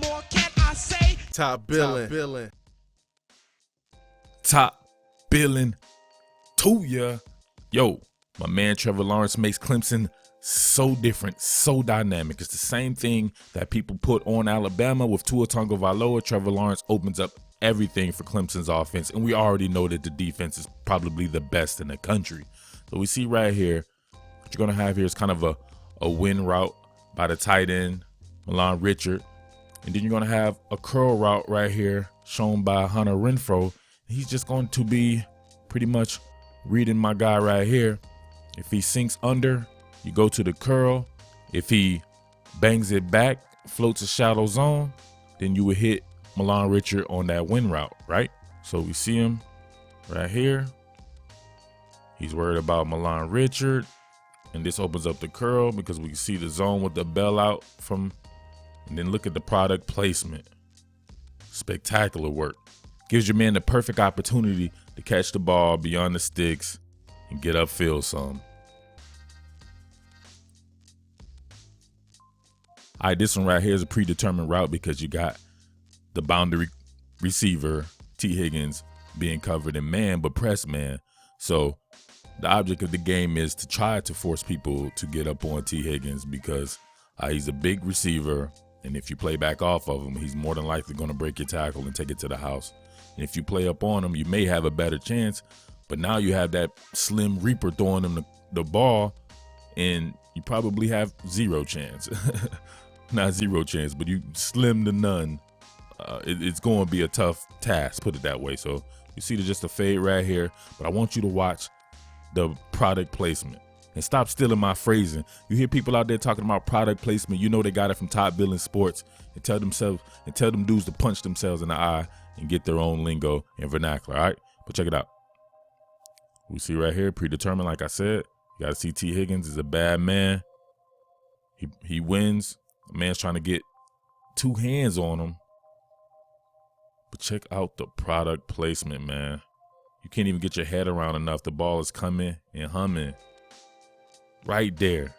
more can I say? Top billing. Top billing to ya. Yo, my man Trevor Lawrence makes Clemson so different, so dynamic. It's the same thing that people put on Alabama with Tua Tagovailoa. Trevor Lawrence opens up everything for Clemson's offense, and we already know that the defense is probably the best in the country. So we see right here, what you're going to have here is kind of a win route by the tight end, Milan Richard. And then you're going to have a curl route right here shown by Hunter Renfrow. He's just going to be pretty much reading my guy right here. If he sinks under, you go to the curl. If he bangs it back, floats a shallow zone, then you would hit Milan Richard on that win route, right? So we see him right here. He's worried about Milan Richard. And this opens up the curl because we can see the zone with the bell out from. And then look at the product placement. Spectacular work. Gives your man the perfect opportunity to catch the ball beyond the sticks and get upfield some. All right, this one right here is a predetermined route because you got the boundary receiver, T. Higgins, being covered in man, but press man. So the object of the game is to try to force people to get up on T. Higgins because he's a big receiver. And if you play back off of him, he's more than likely going to break your tackle and take it to the house. And if you play up on him, you may have a better chance. But now you have that slim reaper throwing him the ball, and you probably have zero chance. Not zero chance, but you slim to none. It's going to be a tough task, put it that way. So you see just a fade right here. But I want you to watch the product placement. And stop stealing my phrasing. You hear people out there talking about product placement. You know they got it from Top Billing Sports, and tell them dudes to punch themselves in the eye and get their own lingo and vernacular. All right, but check it out. We see right here, predetermined. Like I said, you got to see T. Higgins is a bad man. He wins. The man's trying to get two hands on him. But check out the product placement, man. You can't even get your head around enough. The ball is coming and humming. Right there.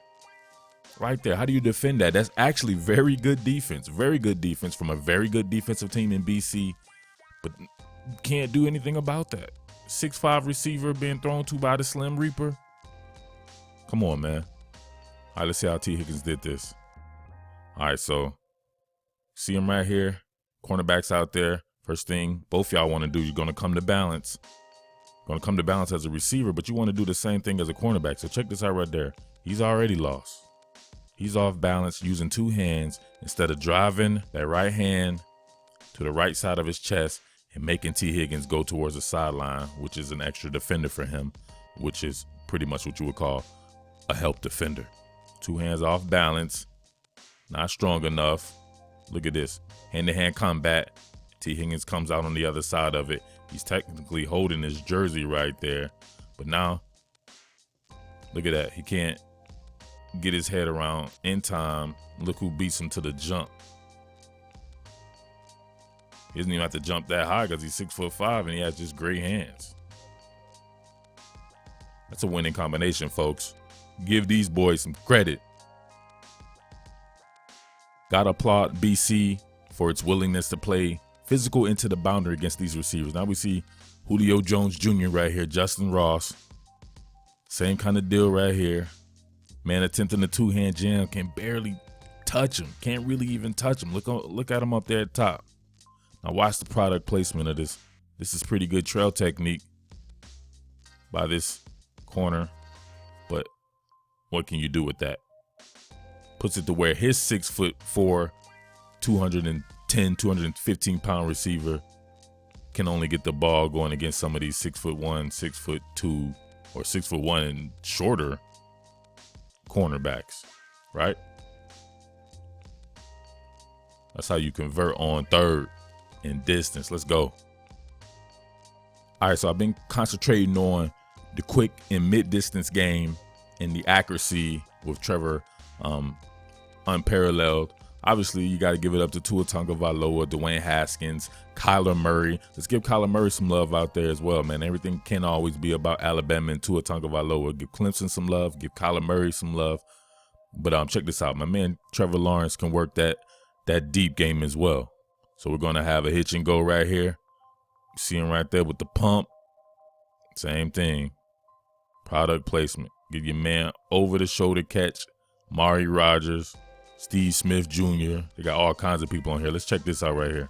Right there. How do you defend that? That's actually very good defense. Very good defense from a very good defensive team in BC. But you can't do anything about that. 6'5" receiver being thrown to by the Slim Reaper. Come on, man. All right, let's see how T. Higgins did this. All right, so see him right here. Cornerbacks out there. First thing both y'all want to do, you're going to come to balance. Going to come to balance as a receiver, but you want to do the same thing as a cornerback. So check this out right there. He's already lost. He's off balance using two hands instead of driving that right hand to the right side of his chest and making T. Higgins go towards the sideline, which is an extra defender for him, which is pretty much what you would call a help defender. Two hands off balance, not strong enough. Look at this. Hand-to-hand combat. T. Higgins comes out on the other side of it. He's technically holding his jersey right there. But now, look at that. He can't get his head around in time. Look who beats him to the jump. He doesn't even have to jump that high because he's 6'5" and he has just great hands. That's a winning combination, folks. Give these boys some credit. Gotta applaud BC for its willingness to play physical into the boundary against these receivers. Now we see Julio Jones Jr. right here, Justin Ross. Same kind of deal right here. Man attempting a two-hand jam, can barely touch him. Can't really even touch him. Look at him up there at top. Now watch the product placement of this. This is pretty good trail technique by this corner. But what can you do with that? Puts it to where his 6'4", 210, 215-pound receiver can only get the ball going against some of these 6'1", 6'2", or 6'1" and shorter cornerbacks, right? That's how you convert on third and distance. Let's go. All right, so I've been concentrating on the quick and mid-distance game and the accuracy with Trevor unparalleled. Obviously, you got to give it up to Tua Tagovailoa, Dwayne Haskins, Kyler Murray. Let's give Kyler Murray some love out there as well, man. Everything can't always be about Alabama and Tua Tagovailoa. Give Clemson some love. Give Kyler Murray some love. But check this out. My man Trevor Lawrence can work that that deep game as well. So we're going to have a hitch and go right here. See him right there with the pump. Same thing. Product placement. Give your man over the shoulder catch. Mari Rogers, Steve Smith Jr. They got all kinds of people on here. Let's check this out right here.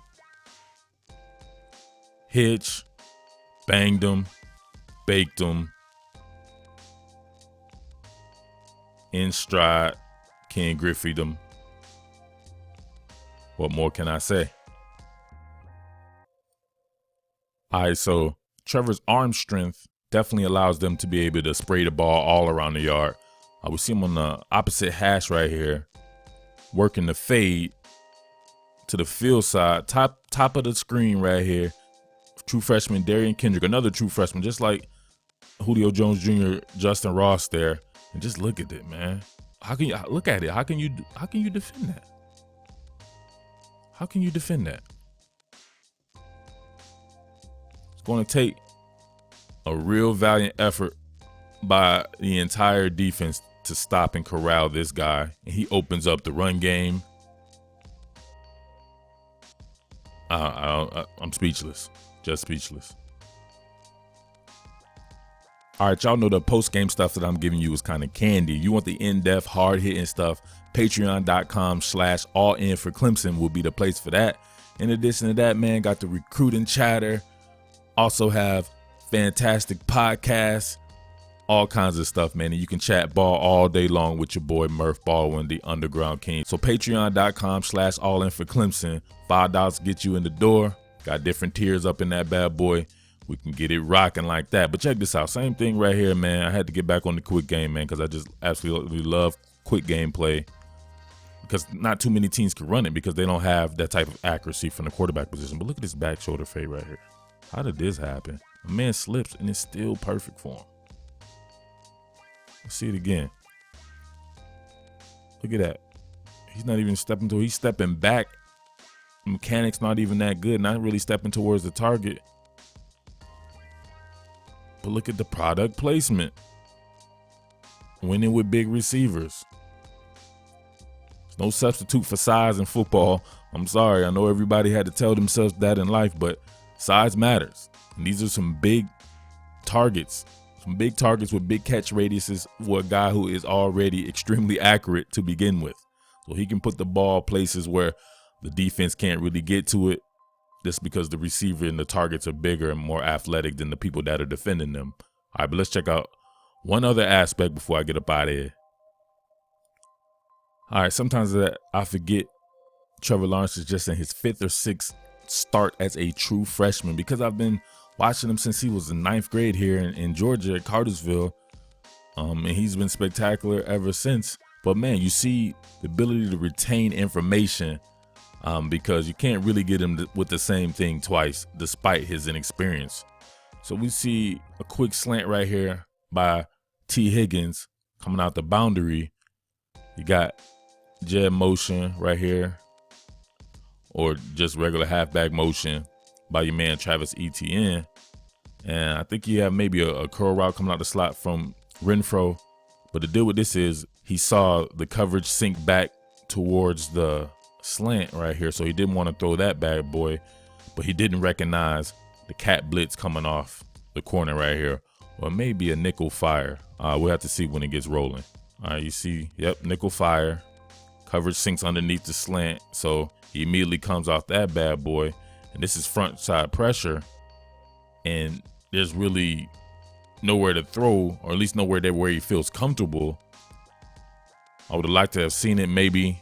Hitch, banged him, baked him. In stride, Ken Griffey'd him. What more can I say? All right, so Trevor's arm strength definitely allows them to be able to spray the ball all around the yard. We see him on the opposite hash right here, working the fade to the field side, top of the screen right here. True freshman Darian Kendrick, another true freshman, just like Julio Jones Jr., Justin Ross there. And just look at it, man. How can you look at it? How can you defend that? How can you defend that? It's going to take a real valiant effort by the entire defense to stop and corral this guy. And he opens up the run game. I'm speechless. Just speechless. All right, y'all know the post-game stuff that I'm giving you is kind of candy. You want the in-depth, hard-hitting stuff, patreon.com/all-in for Clemson will be the place for that. In addition to that, man, got the recruiting chatter. Also have fantastic podcasts, all kinds of stuff, man. And you can chat ball all day long with your boy Murph Baldwin, the Underground King. So patreon.com/all-in for Clemson. $5 get you in the door. Got different tiers up in that bad boy. We can get it rocking like that. But check this out. Same thing right here, man. I had to get back on the quick game, man, because I just absolutely love quick game play. Because not too many teams can run it because they don't have that type of accuracy from the quarterback position. But look at this back shoulder fade right here. How did this happen? A man slips and it's still perfect for him. Let's see it again. Look at that. He's not even stepping to, he's stepping back. Mechanics not even that good. Not really stepping towards the target. But look at the product placement. Winning with big receivers. There's no substitute for size in football. I'm sorry. I know everybody had to tell themselves that in life, but size matters. And these are some big targets. Some big targets with big catch radiuses for a guy who is already extremely accurate to begin with. So he can put the ball places where the defense can't really get to it. Just because the receiver and the targets are bigger and more athletic than the people that are defending them. All right, but let's check out one other aspect before I get up out of here. All right, sometimes I forget Trevor Lawrence is just in his 5th or 6th start as a true freshman because I've been watching him since he was in 9th grade here in Georgia at Cartersville. And he's been spectacular ever since. But, man, you see the ability to retain information because you can't really get him with the same thing twice, despite his inexperience. So we see a quick slant right here by T. Higgins coming out the boundary. You got jet motion right here, or just regular halfback motion by your man Travis Etienne. And I think you have maybe a curl route coming out the slot from Renfro. But the deal with this is he saw the coverage sink back towards the slant right here, so he didn't want to throw that bad boy, but he didn't recognize the cat blitz coming off the corner right here, or maybe a nickel fire. We'll have to see when it gets rolling. All right, you see, yep, nickel fire. Coverage sinks underneath the slant, so he immediately comes off that bad boy, and this is front side pressure, and there's really nowhere to throw, or at least nowhere there where he feels comfortable. I would have liked to have seen it maybe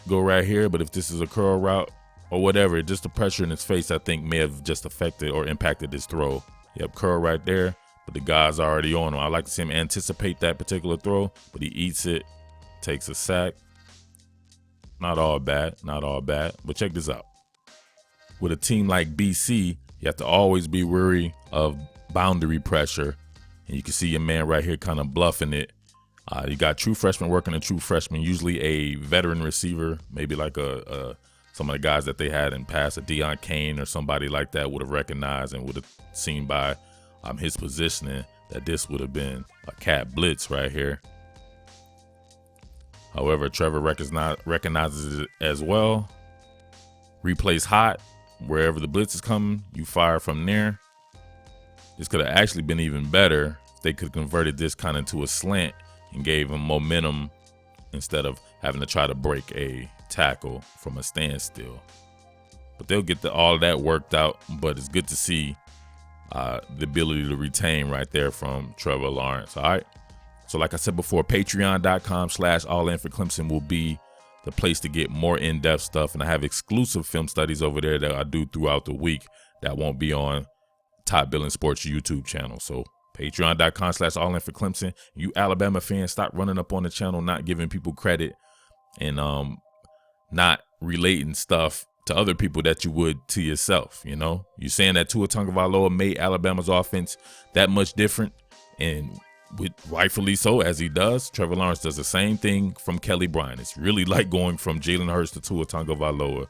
go right here, but if this is a curl route or whatever, just the pressure in his face I think may have just affected or impacted his throw. Yep, curl right there, but the guy's already on him. I like to see him anticipate that particular throw, but he eats it, takes a sack. Not all bad, but check this out. With a team like BC, you have to always be wary of boundary pressure, and you can see your man right here kind of bluffing it. You got true freshman working a true freshman, usually a veteran receiver, maybe like some of the guys that they had in past, a Deion Kane or somebody like that would have recognized and would have seen by his positioning that this would have been a cat blitz right here. However, Trevor recognizes it as well. Replays hot. Wherever the blitz is coming, you fire from there. This could have actually been even better if they could have converted this kind of into a slant and gave him momentum instead of having to try to break a tackle from a standstill. But they'll get all of that worked out. But it's good to see the ability to retain right there from Trevor Lawrence. All right. So like I said before, patreon.com/allinforclemson will be the place to get more in-depth stuff. And I have exclusive film studies over there that I do throughout the week that won't be on Top Billing Sports YouTube channel. So patreon.com/allinforclemson. You Alabama fans, stop running up on the channel, not giving people credit and not relating stuff to other people that you would to yourself. You know, you're saying that Tua Tagovailoa made Alabama's offense that much different, and rightfully so, as he does. Trevor Lawrence does the same thing from Kelly Bryant. It's really like going from Jalen Hurts to Tua Tagovailoa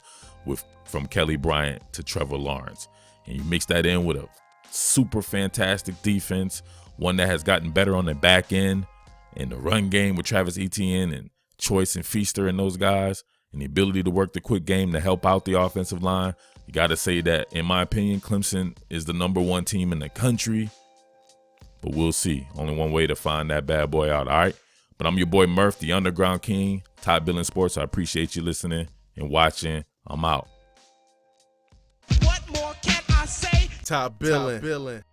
from Kelly Bryant to Trevor Lawrence. And you mix that in with a super fantastic defense, one that has gotten better on the back end, and the run game with Travis Etienne and Choice and Feaster and those guys, and the ability to work the quick game to help out the offensive line. You got to say that, in my opinion, Clemson is the #1 team in the country. But we'll see. Only one way to find that bad boy out, all right? But I'm your boy Murph, the Underground King, Top Billing Sports. I appreciate you listening and watching. I'm out. What more can I say? Top Billing.